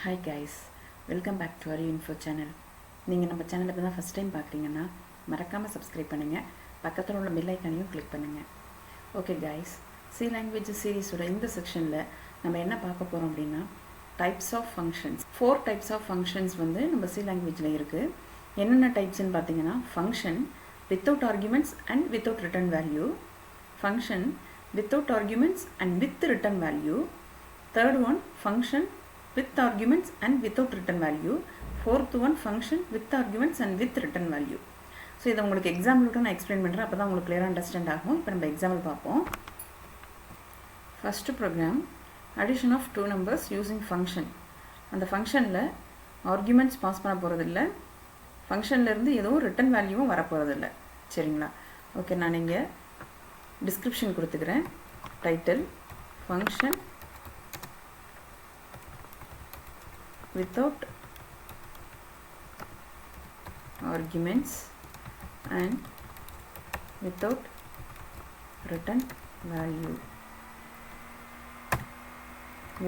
Hi guys, welcome back to ARIVU channel. நீங்கள் நம்ம சேனலை இப்போ தான் ஃபஸ்ட் டைம் பார்க்குறீங்கன்னா மறக்காமல் சப்ஸ்கிரைப் பண்ணுங்கள், பக்கத்தில் உள்ள பெல் ஐக்கானையும் கிளிக் பண்ணுங்கள். ஓகே கைஸ், சி லாங்குவேஜ் சீரீஸோட இந்த செக்ஷனில் நம்ம என்ன பார்க்க போகிறோம் அப்படின்னா types of functions. 4 types of functions வந்து நம்ம சி லாங்குவேஜில் இருக்குது. என்னென்ன டைப்ஸ்ன்னு பார்த்தீங்கன்னா function without arguments and without return value, function without arguments and with return value, third one function with arguments and without return value, fourth one function with arguments and with return value. So இதை உங்களுக்கு எக்ஸாம்பிளோட நான் explain பண்ணுறேன், அப்போ தான் உங்களுக்கு கிளியராக understand ஆகும். இப்போ நம்ம எக்ஸாம்பிள் பார்ப்போம். First program addition of 2 numbers using function. அந்த ஃபங்க்ஷனில் ஆர்குமெண்ட்ஸ் பாஸ் பண்ண போகிறதில்ல, ஃபங்க்ஷன்லேருந்து எதுவும் ரிட்டர்ன் வேல்யூவும் வரப்போகிறதில்ல. சரிங்களா? ஓகே, நான் இங்கே டிஸ்கிரிப்ஷன் கொடுத்துக்கிறேன். Title function without arguments and without return value,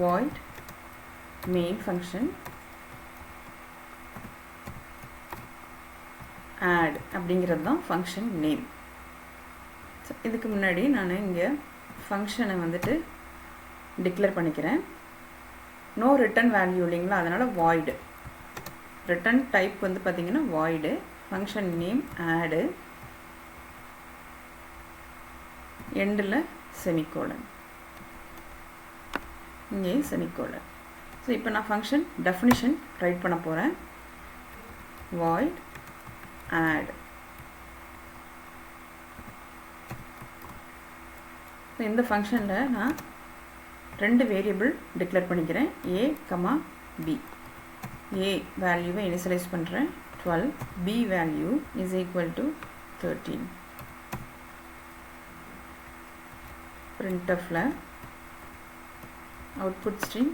void main function add அப்படிங்கிறது தான் ஃபங்க்ஷன் நேம். இதுக்கு முன்னாடி நான் இங்கே ஃபங்க்ஷனை வந்துட்டு டிக்ளேர் பண்ணிக்கிறேன். நோ ரிட்டர்ன் வேல்யூ இல்லைங்களா, அதனால் வாய்டு. ரிட்டர்ன் டைப் வந்து பார்த்திங்கன்னா வாய்டு, ஃபங்க்ஷன் நேம் ஆடு, எண்டில் செமிகோலன், இங்கே செமிகோலன். ஸோ இப்போ நான் ஃபங்க்ஷன் டெஃபினிஷன் ரைட் பண்ண போகிறேன். Void add. ஸோ இந்த ஃபங்க்ஷனில் நான் 2 வேரியபிள் டிக்ளேர் பண்ணிக்கிறேன், a, b. a வேல்யூவை இனிஷியலைஸ் பண்ணுறேன் 12, b value is equal to 13. printfல output stream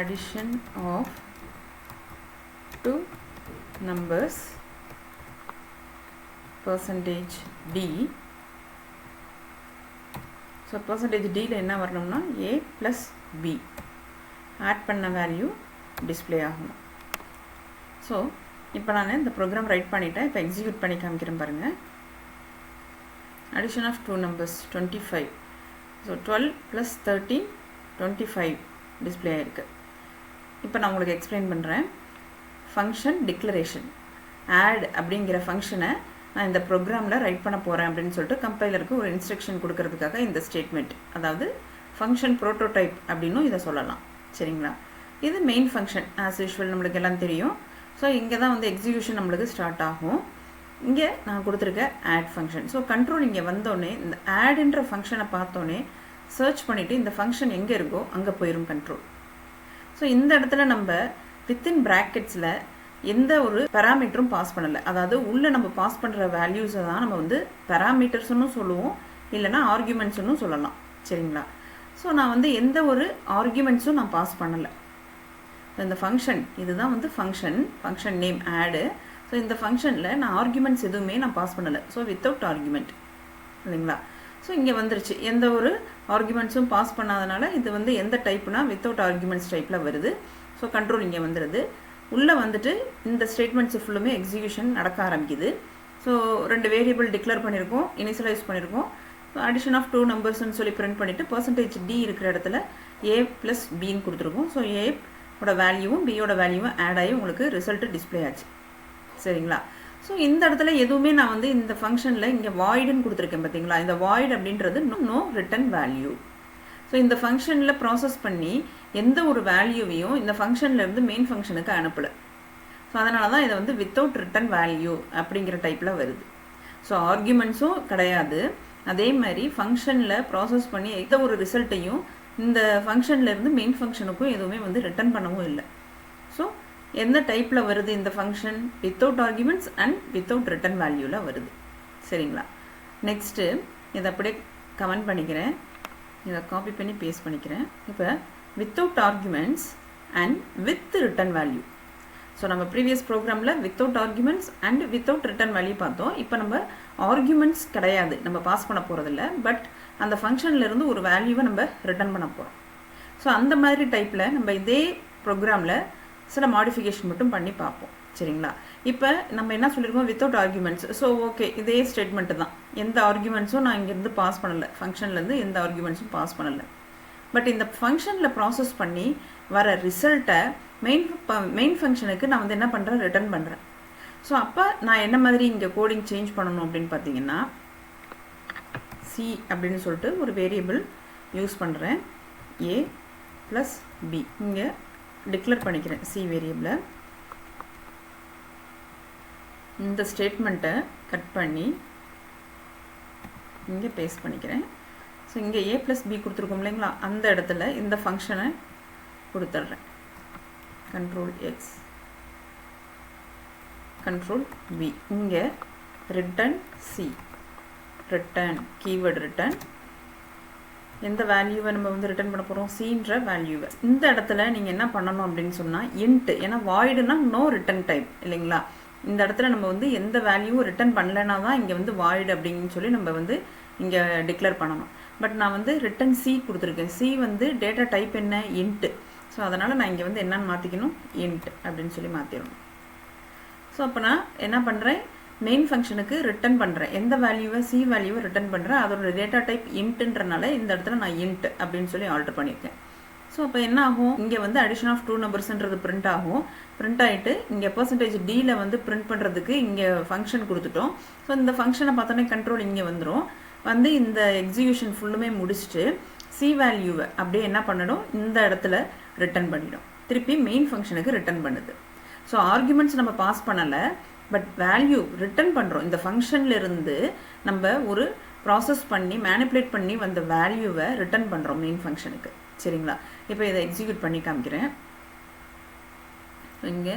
addition of 2 numbers %d. So %d என்ன வரணும்னா a + b ஆட் பண்ண வேல்யூ டிஸ்பிளே ஆகணும். ஸோ இப்போ நான் இந்த ப்ரோக்ராம் ரைட் பண்ணிட்டேன். இப்போ எக்ஸிக்யூட் பண்ணி காமிக்கிறேன் பாருங்கள். Addition of 2 numbers 25. So 12 + 13 25 display ஆகிருக்கு. இப்போ நான் உங்களுக்கு எக்ஸ்பிளைன் பண்ணுறேன். ஃபங்க்ஷன் டிக்ளரேஷன் ஆட் அப்படிங்கிற ஃபங்க்ஷனை நான் இந்த ப்ரோக்ராமில் ரைட் பண்ண போகிறேன் அப்படின்னு சொல்லிட்டு கம்பைலருக்கு ஒரு இன்ஸ்ட்ரக்ஷன் கொடுக்கறதுக்காக இந்த ஸ்டேட்மெண்ட், அதாவது ஃபங்க்ஷன் ப்ரோட்டோடைப் அப்படின்னும் இதை சொல்லலாம். சரிங்களா? இது மெயின் ஃபங்க்ஷன் ஆஸ் யூஷுவல் நம்மளுக்கு எல்லாம் தெரியும். ஸோ இங்கே தான் வந்து எக்ஸிக்யூஷன் நம்மளுக்கு ஸ்டார்ட் ஆகும். இங்கே நான் கொடுத்துருக்க ஆட் ஃபங்க்ஷன். ஸோ கண்ட்ரோல் இங்கே வந்தோடனே இந்த ஆடுன்ற ஃபங்க்ஷனை பார்த்தோன்னே சர்ச் பண்ணிவிட்டு இந்த ஃபங்க்ஷன் எங்கே இருக்கோ அங்கே போயிடும் கண்ட்ரோல். ஸோ இந்த இடத்துல நம்ம வித்தின் ப்ராக்கெட்ஸில் எந்த ஒரு பேராமீட்டரும் பாஸ் பண்ணலை, அதாவது உள்ளே நம்ம பாஸ் பண்ணுற வேல்யூஸை தான் நம்ம வந்து பேராமீட்டர்ஸ்னு சொல்லுவோம், இல்லைனா ஆர்குமெண்ட்ஸ்னு சொல்லலாம். சரிங்களா? ஸோ நான் வந்து எந்த ஒரு ஆர்குமெண்ட்ஸும் நான் பாஸ் பண்ணலை. இந்த ஃபங்க்ஷன் இதுதான் வந்து ஃபங்க்ஷன் நேம் ஆடு. ஸோ இந்த ஃபங்க்ஷனில் நான் ஆர்குமெண்ட்ஸ் எதுவுமே நான் பாஸ் பண்ணலை. ஸோ வித்தவுட் ஆர்குமெண்ட் இல்லைங்களா? ஸோ இங்கே வந்துருச்சு, எந்த ஒரு ஆர்குமெண்ட்ஸும் பாஸ் பண்ணாதனால இது வந்து எந்த டைப்னா வித்தவுட் ஆர்குமெண்ட்ஸ் டைப்பில் வருது. ஸோ கண்ட்ரோல் இங்கே வந்துடுது. உள்ளே வந்துட்டு இந்த ஸ்டேட்மெண்ட்ஸ் ஃபுல்லுமே எக்ஸிக்யூஷன் நடக்க ஆரம்பிக்குது. ஸோ 2 வேரியபிள் டிக்ளேர் பண்ணியிருக்கோம், இனிஷியலைஸ் பண்ணியிருக்கோம். அடிஷன் ஆஃப் 2 நம்பர்ஸ்ன்னு சொல்லி பிரிண்ட் பண்ணிவிட்டு %d இருக்கிற இடத்துல a + bன்னு கொடுத்துருக்கோம். ஸோ a-ஓட வேல்யூவும் b-யோட வேல்யூவும் ஆட் ஆகி உங்களுக்கு ரிசல்ட்டு டிஸ்பிளே ஆச்சு. சரிங்களா? ஸோ இந்த இடத்துல எதுவுமே நான் வந்து இந்த ஃபங்க்ஷனில் இங்கே வாய்டுன்னு கொடுத்துருக்கேன் பார்த்தீங்களா? இந்த வாய்டு அப்படின்றது நோ ரிட்டர்ன் வேல்யூ. ஸோ இந்த ஃபங்க்ஷனில் ப்ராசஸ் பண்ணி எந்த ஒரு வேல்யூவையும் இந்த ஃபங்க்ஷன்லேருந்து மெயின் ஃபங்க்ஷனுக்கு அனுப்பலை. ஸோ அதனால தான் இதை வந்து வித்தவுட் ரிட்டர்ன் வேல்யூ அப்படிங்கிற டைப்பில் வருது. ஸோ ஆர்குமெண்ட்ஸும் கிடையாது, அதே மாதிரி ஃபங்க்ஷனில் ப்ராசஸ் பண்ணி எந்த ஒரு ரிசல்ட்டையும் இந்த ஃபங்க்ஷன்லேருந்து மெயின் ஃபங்க்ஷனுக்கும் எதுவுமே வந்து ரிட்டர்ன் பண்ணவும் இல்லை. ஸோ எந்த டைப்பில் வருது இந்த function? Without arguments and without ரிட்டர்ன் வேல்யூவில் வருது. சரிங்களா? நெக்ஸ்ட்டு இதை அப்படியே கமெண்ட் பண்ணிக்கிறேன், இதை காப்பி பண்ணி பேஸ்ட் பண்ணிக்கிறேன். இப்போ without arguments and with return value. So நம்ம ப்ரீவியஸ் ப்ரோக்ராமில் without arguments and without return value பார்த்தோம். இப்போ நம்ம ஆர்குமெண்ட்ஸ் கிடையாது, நம்ம பாஸ் பண்ண போகிறதில்ல, பட் அந்த ஃபங்க்ஷன்லேருந்து ஒரு வேல்யூவை நம்ம ரிட்டர்ன் பண்ண போகிறோம். ஸோ அந்த மாதிரி டைப்பில் நம்ம இதே ப்ரோக்ராமில் சில மாடிஃபிகேஷன் மட்டும் பண்ணி பார்ப்போம். சரிங்களா? இப்போ நம்ம என்ன சொல்லியிருக்கோம், வித்தவுட் ஆர்குமெண்ட்ஸ். ஸோ ஓகே, இதே ஸ்டேட்மெண்ட்டு தான். எந்த ஆர்குமெண்ட்ஸும் நான் இங்கேருந்து பாஸ் பண்ணலை, ஃபங்க்ஷன்லேருந்து எந்த ஆர்குமெண்ட்ஸும் பாஸ் பண்ணலை. பட் இந்த ஃபங்க்ஷனில் ப்ராசஸ் பண்ணி வர ரிசல்ட்டை மெயின் ஃபங்க்ஷனுக்கு நான் வந்து என்ன பண்ணுறேன், ரிட்டர்ன் பண்ணுறேன். ஸோ அப்போ நான் என்ன மாதிரி இங்கே கோடிங் சேஞ்ச் பண்ணணும் அப்படின்னு பார்த்தீங்கன்னா, சி அப்படின்னு சொல்லிட்டு ஒரு வேரியபிள் யூஸ் பண்ணுறேன். ஏ ப்ளஸ் பி இங்கே டிக்ளேர் பண்ணிக்கிறேன் சி வேரியபிளை. இந்த ஸ்டேட்மெண்ட்டை கட் பண்ணி இங்கே பேஸ்ட் பண்ணிக்கிறேன். ஸோ இங்கே ஏ ப்ளஸ் பி கொடுத்துருக்கோம் இல்லைங்களா, அந்த இடத்துல இந்த ஃபங்க்ஷனை கொடுத்துட்றேன். Control X, control V. இங்கே return C, return keyword return. எந்த வேல்யூவை நம்ம வந்து ரிட்டர்ன் பண்ண போகிறோம், சின்ற வேல்யூவை. இந்த இடத்துல நீங்கள் என்ன பண்ணணும் அப்படின்னு சொன்னால் இன்ட், ஏன்னா வாய்டுனா நோ ரிட்டர்ன் டைப் இல்லைங்களா. இந்த இடத்துல நம்ம வந்து எந்த வேல்யூவும் ரிட்டர்ன் பண்ணலைன்னா தான் இங்கே வந்து வாய்டு அப்படின்னு சொல்லி நம்ம வந்து இங்கே டிக்ளேர் பண்ணணும். பட் நான் வந்து ரிட்டர்ன் சி கொடுத்துருக்கேன். சி வந்து டேட்டா டைப் என்ன, இன்ட்டு. ஸோ அதனால் நான் இங்கே வந்து என்னன்னு மாற்றிக்கணும், இன்ட் அப்படின்னு சொல்லி மாற்றிடணும். ஸோ அப்போ நான் என்ன பண்ணுறேன், மெயின் ஃபங்க்ஷனுக்கு ரிட்டர்ன் பண்ணுறேன். எந்த வேல்யூவை, சி வேல்யூவை ரிட்டர்ன் பண்ணுறேன். அதோட டேட்டா டைப் இன்ட்டுன்றனால இந்த இடத்துல நான் இன்ட் அப்படின்னு சொல்லி ஆல்டர் பண்ணியிருக்கேன். ஸோ அப்போ என்ன ஆகும், இங்கே வந்து அடிஷன் ஆஃப் 2 நம்பர்ஸ்ன்றது பிரிண்ட் ஆகும். பிரிண்ட் ஆகிட்டு இங்கே %d வந்து பிரிண்ட் பண்ணுறதுக்கு இங்கே ஃபங்க்ஷன் கொடுத்துட்டோம். ஸோ இந்த ஃபங்க்ஷனை பார்த்தோன்னே கண்ட்ரோல் இங்கே வந்துடும். வந்து இந்த எக்ஸிக்யூஷன் ஃபுல்லுமே முடிச்சுட்டு சி வேல்யூவை அப்படியே என்ன பண்ணிடும், இந்த இடத்துல ரிட்டர்ன் பண்ணிடும். திருப்பி மெயின் ஃபங்க்ஷனுக்கு ரிட்டர்ன் பண்ணுது. ஸோ ஆர்குமெண்ட்ஸ் நம்ம பாஸ் பண்ணலை, பட் வேல்யூ ரிட்டர்ன் பண்ணுறோம். இந்த ஃபங்க்ஷன்லேருந்து நம்ம ஒரு ப்ராசஸ் பண்ணி மேனிப்புலேட் பண்ணி வந்த வேல்யூவை ரிட்டர்ன் பண்ணுறோம் மெயின் ஃபங்க்ஷனுக்கு. சரிங்களா? இப்போ இதை எக்ஸிக்யூட் பண்ணி காமிக்கிறேன். இங்கே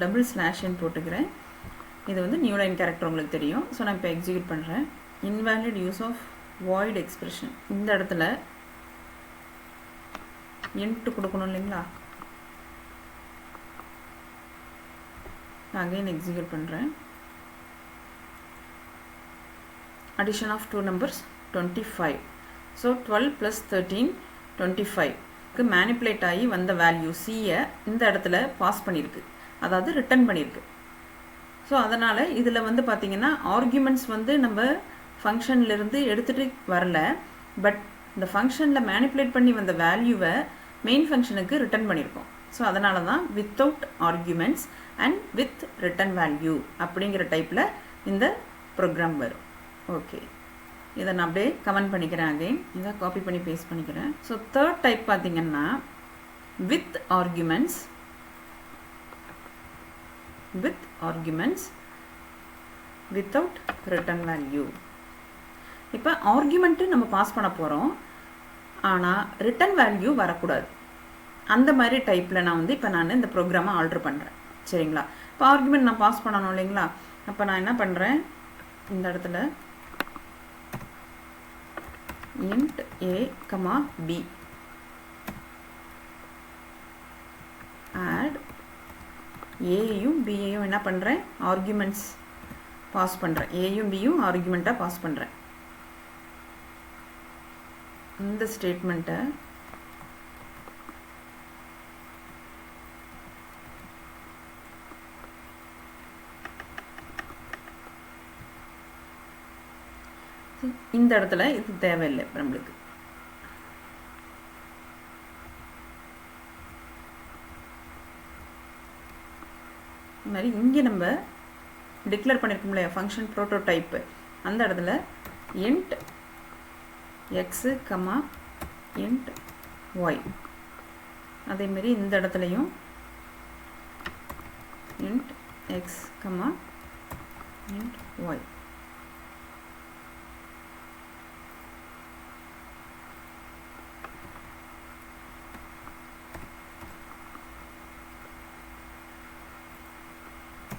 டபுள் ஸ்லாஷ்ன்னு போட்டுக்கிறேன். இது வந்து நியூ லைன் கேரக்டர் உங்களுக்கு தெரியும். ஸோ நான் இப்போ எக்ஸிக்யூட் பண்ணுறேன். Invalid use of void expression. இந்த இடத்துல இன்ட் கொடுக்கணும் இல்லைங்களா. நான் அகைன் எக்ஸிக்யூட் பண்ணுறேன். addition of 2 numbers 25. So 12 plus 13 25க்கு manipulate ஆகி வந்த வேல்யூ சியை இந்த இடத்துல பாஸ் பண்ணியிருக்கு, அதாவது ரிட்டர்ன் பண்ணியிருக்கு. ஸோ அதனால் இதில் வந்து பார்த்திங்கன்னா ஆர்குமெண்ட்ஸ் வந்து நம்ம ஃபங்க்ஷன்லேருந்து எடுத்துகிட்டு வரல, பட் இந்த ஃபங்க்ஷனில் மேனிப்புலேட் பண்ணி வந்த வேல்யூவை மெயின் ஃபங்க்ஷனுக்கு ரிட்டர்ன் பண்ணியிருக்கோம். ஸோ அதனால தான் without arguments and with return value அப்படிங்கிற டைப்பில் இந்த ப்ரோக்ராம் வரும். ஓகே, இதை நான் அப்படியே கமெண்ட் பண்ணிக்கிறேன். அகைன் இதை காப்பி பண்ணி பேஸ்ட் பண்ணிக்கிறேன். ஸோ தேர்ட் டைப் பார்த்திங்கன்னா with arguments, with arguments without return value. இப்போ ஆர்குமெண்ட்டு நம்ம பாஸ் பண்ண போகிறோம், ஆனால் ரிட்டர்ன் வேல்யூ வரக்கூடாது. அந்த மாதிரி டைப்பில் நான் வந்து இப்போ நான் இந்த ப்ரோக்ராமை ஆல்டர் பண்ணுறேன். சரிங்களா? இப்போ ஆர்குமெண்ட் நான் பாஸ் பண்ணணும் இல்லைங்களா. அப்போ நான் என்ன பண்ணுறேன், இந்த இடத்துல int a, b add a-யும் b-யும் என்ன பண்ணுறேன், ஆர்குமெண்ட்ஸ் பாஸ் பண்ணுறேன். a-யும் b-யும் ஆர்குமெண்ட்டாக பாஸ் பண்ணுறேன். இந்த ஸ்டேட்மெண்ட்டை இந்த இடத்துல இது தேவையில்லை நம்மளுக்கு. இந்த மாதிரி இங்கே நம்ம டிக்ளேர் பண்ணியிருக்கோம் இல்லையா ஃபங்க்ஷன் ப்ரோட்டோடைப்பு, அந்த இடத்துல int x, int y. அதேமாரி இந்த இடத்துலையும் int x, int y.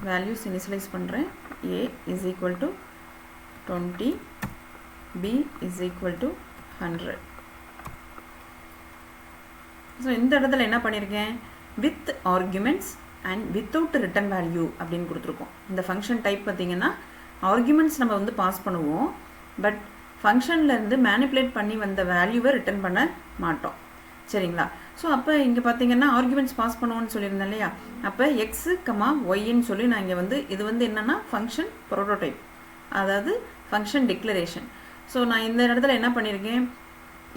Values initialise பண்ணுறேன். a is equal to 20, b is equal to 100. So இந்த இடத்துல என்ன பண்ணியிருக்கேன், with arguments and without return value அப்படின்னு கொடுத்துருக்கோம். இந்த ஃபங்க்ஷன் டைப் பார்த்திங்கன்னா ஆர்குமெண்ட்ஸ் நம்ம வந்து பாஸ் பண்ணுவோம், பட் ஃபங்க்ஷன்லேருந்து மேனிப்புலேட் பண்ணி வந்த வேல்யூவை ரிட்டர்ன் பண்ண மாட்டோம். சரிங்களா? ஸோ அப்போ இங்கே பார்த்தீங்கன்னா ஆர்குமெண்ட்ஸ் பாஸ் பண்ணுவோன்னு சொல்லியிருந்தேன் இல்லையா, அப்போ எக்ஸு கமா ஒய்ன்னு சொல்லி நான் இங்கே வந்து இது வந்து என்னென்னா ஃபங்க்ஷன் ப்ரோட்டோடைப், அதாவது ஃபங்க்ஷன் டிக்ளரேஷன். ஸோ நான் இந்த இடத்துல என்ன பண்ணியிருக்கேன்,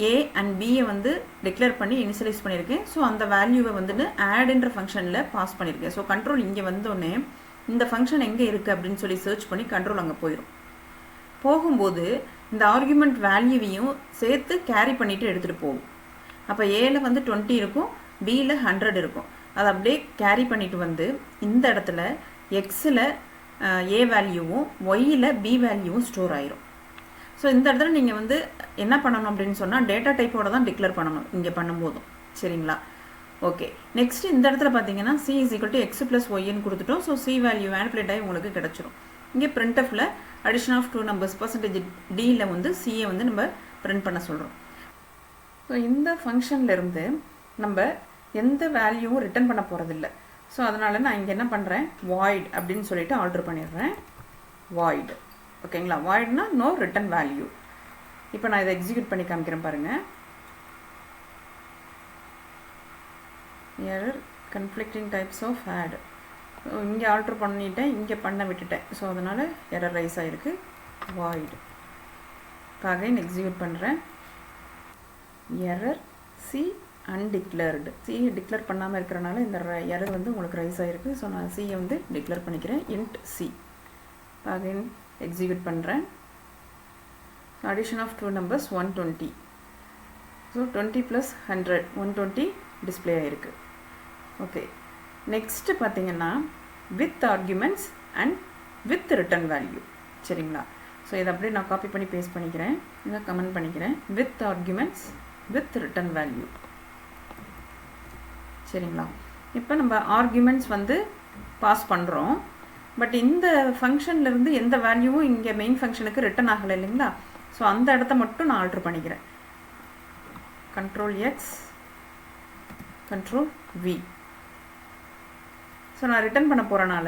ஏ அண்ட் பியை வந்து டிக்ளேர் பண்ணி இனிஷியலைஸ் பண்ணியிருக்கேன். ஸோ அந்த வேல்யூவை வந்துட்டு ஆடுன்ற ஃபங்க்ஷனில் பாஸ் பண்ணியிருக்கேன். ஸோ கண்ட்ரோல் இங்கே வந்தோடனே இந்த ஃபங்க்ஷன் எங்கே இருக்குது அப்படின்னு சொல்லி சர்ச் பண்ணி கண்ட்ரோல் அங்கே போயிடும். போகும்போது இந்த ஆர்குமெண்ட் வேல்யூவையும் சேர்த்து கேரி பண்ணிவிட்டு எடுத்துகிட்டு போகும். அப்போ ஏல வந்து 20 இருக்கும், பியில் 100 இருக்கும். அதை அப்படியே கேரி பண்ணிட்டு வந்து இந்த இடத்துல எக்ஸில் ஏ வேல்யூவும் ஒய்யில் பி வேல்யூவும் ஸ்டோர் ஆயிரும். ஸோ இந்த இடத்துல நீங்கள் வந்து என்ன பண்ணணும் அப்படின்னு சொன்னால் டேட்டா டைப்போட தான் டிக்ளேர் பண்ணணும் இங்கே பண்ணும்போதும். சரிங்களா? ஓகே, நெக்ஸ்ட் இந்த இடத்துல பார்த்தீங்கன்னா C is equal to X plus ஒய்ன்னு கொடுத்துட்டோம். ஸோ சி வேல்யூ மேனிபுலேட் ஆகி உங்களுக்கு கிடச்சிரும். இங்கே பிரிண்ட்எஃபில் அடிஷன் ஆஃப் 2 நம்பர்ஸ் பர்சன்டேஜ் டியில் வந்து சியை வந்து நம்ம பிரிண்ட் பண்ண சொல்கிறோம். ஸோ இந்த ஃபங்க்ஷன்லேருந்து நம்ம எந்த வேல்யூவும் ரிட்டர்ன் பண்ண போகிறதில்ல. ஸோ அதனால் நான் இங்கே என்ன பண்ணுறேன், வாய்ட் அப்படின்னு சொல்லிட்டு ஆல்டர் பண்ணிடுறேன். வாய்டு, ஓகேங்களா? வாய்டுனா நோ ரிட்டன் வேல்யூ. இப்போ நான் இதை எக்ஸிக்யூட் பண்ணி காமிக்கிறேன் பாருங்கள். Error conflicting types of add. So இங்கே ஆல்டர் பண்ணிட்டேன், இங்கே பண்ண விட்டுட்டேன். ஸோ அதனால் எரர் ரைஸ் ஆகிருக்கு. வாய்டு. இப்போ அகைன் எக்ஸிக்யூட் பண்ணுறேன். Error C undeclared. C declare பண்ணாமல் இருக்கிறனால இந்த எரர் வந்து உங்களுக்கு ரைஸ் ஆகிருக்கு. ஸோ நான் சியை வந்து டிக்ளேர் பண்ணிக்கிறேன், இன்ட் சி. இப்போ அகைன் எக்ஸிக்யூட் பண்ணுறேன். Addition of 2 numbers 120. So 20 + 100 120 display ஆகிருக்கு. ஓகே, நெக்ஸ்ட்டு பார்த்தீங்கன்னா with arguments and with return value. சரிங்களா? ஸோ இதை அப்படியே நான் காப்பி பண்ணி பேஸ்ட் பண்ணிக்கிறேன், இதை கமெண்ட் பண்ணிக்கிறேன். With arguments with return value. சரிங்களா? இப்போ நம்ம ஆர்குமெண்ட்ஸ் வந்து பாஸ் பண்ணுறோம். பட் இந்த ஃபங்க்ஷன்லேருந்து எந்த வேல்யூவும் இங்கே மெயின் ஃபங்க்ஷனுக்கு ரிட்டன் ஆகலை இல்லைங்களா? ஸோ அந்த இடத்த மட்டும் நான் ஆல்டர் பண்ணிக்கிறேன். Control X, control we. So நான் ரிட்டன் பண்ண போகிறனால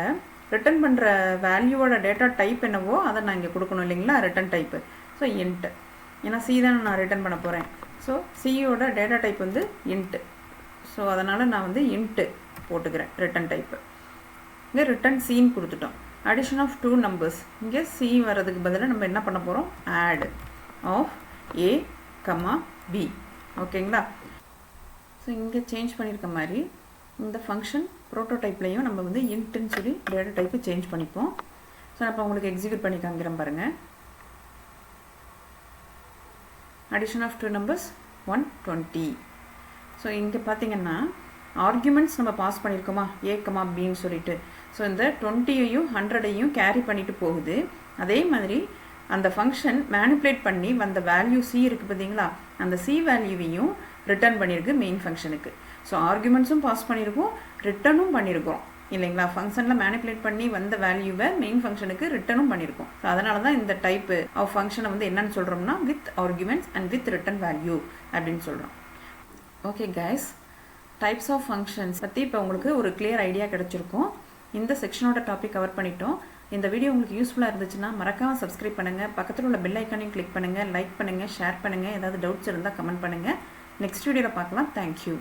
ரிட்டன் பண்ணுற வேல்யூவோட டேட்டா டைப் என்னவோ அதை நான் இங்கே கொடுக்கணும் இல்லைங்களா, ரிட்டன் டைப்பு. ஸோ இன்ட்டு, ஏன்னா சி தான் நான் ரிட்டன் பண்ண போகிறேன். ஸோ சியோட டேட்டா டைப் வந்து இன்ட்டு. ஸோ அதனால் நான் வந்து இன்ட்டு போட்டுக்கிறேன் ரிட்டன் டைப்பு. இங்கே ரிட்டன் சின்னு கொடுத்துட்டோம். அடிஷன் ஆஃப் 2 நம்பர்ஸ், இங்கே சி வர்றதுக்கு பதிலாக நம்ம என்ன பண்ண போகிறோம், add of a comma b. ஓகேங்களா? ஸோ இங்கே சேஞ்ச் பண்ணியிருக்க மாதிரி இந்த ஃபங்க்ஷன் ப்ரோட்டோடைப்லையும் நம்ம வந்து இன்ட்டுன்னு சொல்லி டேட்டா டைப்பு சேஞ்ச் பண்ணிப்போம். ஸோ நான் இப்போ உங்களுக்கு எக்ஸிக்யூட் பண்ணி காமிக்கிறேன் பாருங்கள். Addition of 2 numbers 120. ஸோ இங்கே பார்த்தீங்கன்னா ஆர்குமெண்ட்ஸ் நம்ம பாஸ் பண்ணியிருக்கோமா, ஏ கமா பின்னு சொல்லிட்டு. ஸோ இந்த 20யையும் 100யையும் கேரி பண்ணிட்டு போகுது. அதே மாதிரி அந்த ஃபங்க்ஷன் மேனிப்புலேட் பண்ணி வந்த வேல்யூ சி இருக்குது பார்த்தீங்களா, அந்த சி வேல்யூவையும் ரிட்டர்ன் பண்ணியிருக்கு மெயின் ஃபங்க்ஷனுக்கு. ஸோ ஆர்குமெண்ட்ஸும் பாஸ் பண்ணியிருக்கோம், ரிட்டர்னும் பண்ணியிருக்கோம் இல்லைங்களா. ஃபங்க்ஷனில் மேனிப்புலேட் பண்ணி வந்த வேல்யூவை மெயின் ஃபங்க்ஷனுக்கு ரிட்டர்னும் பண்ணியிருக்கோம். ஸோ அதனால தான் இந்த டைப்பு ஆஃப் ஃபங்க்ஷனை வந்து என்னன்னு சொல்கிறோம்னா with arguments and with return value அப்படின்னு சொல்கிறோம். Okay guys, types of functions பற்றி இப்போ உங்களுக்கு ஒரு கிளியர் ஐடியா கிடச்சிருக்கும். இந்த செக்ஷனோட டாபிக் கவர் பண்ணிட்டோம். இந்த வீடியோ உங்களுக்கு யூஸ்ஃபுல்லாக இருந்துச்சுன்னா மறக்காமல் சப்ஸ்கிரைப் பண்ணுங்கள், பக்கத்தில் உள்ள பெல் ஐக்கானையும் கிளிக் பண்ணுங்கள், லைக் பண்ணுங்கள், ஷேர் பண்ணுங்கள். ஏதாவது டவுட்ஸ் இருந்தால் கமெண்ட் பண்ணுங்கள். நெக்ஸ்ட் வீடியோவில் பார்க்கலாம். தேங்க்யூ.